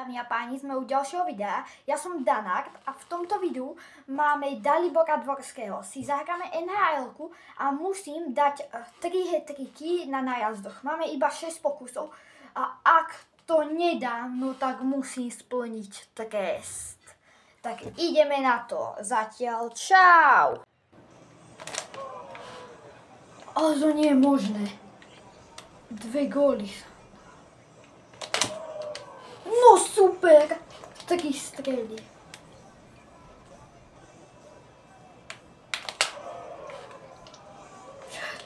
dámy a páni, sme u ďalšieho videa. Ja som Danard a v tomto videu máme Dalibora Dvorského. Si zahráme NHL-ku a musím dať 3 hat-tricky na najazdoch. Máme iba 6 pokusov a ak to nedám, no tak musím splniť trest. Tak ideme na to. Zatiaľ čau! Ale to nie je možné. 2 góly. No super! 3 strely.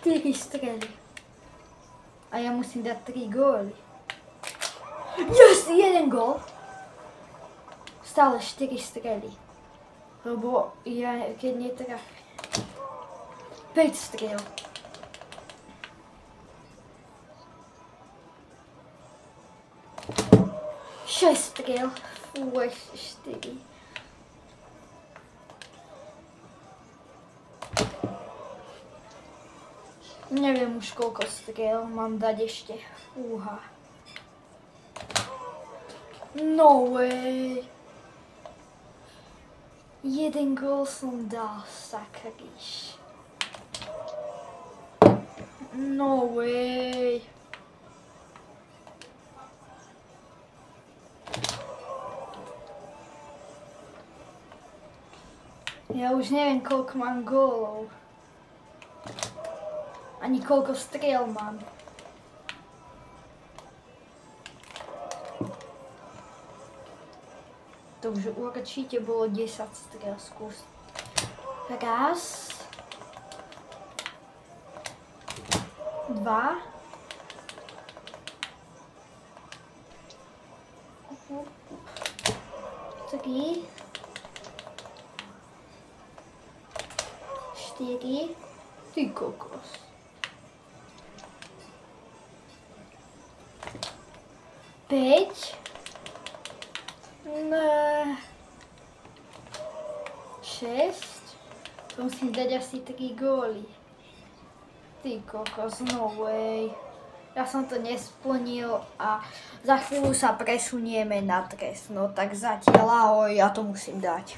Štyri strely. A ja musím dať 3 góly. Yes! 1 gól. Stále 4 strely. Lebo ja keď netrafím. 5 strel. 6 strel. Fú, 4. Neviem už koľko strel mám dať ešte. Fúha. No way. 1 gól som dal, sakríš. No way. Ja už neviem, koľko mám gólov. Ani koľko striel mám. To už určite bolo 10 striel. Skús. Raz. 2. 3. 4. Ty kokos. 5. 6. To musím dať asi 3 góly. Ty kokos, no way. Ja som to nesplnil a za chvíľu sa presunieme na trest. No tak zatiaľ ahoj, ja to musím dať.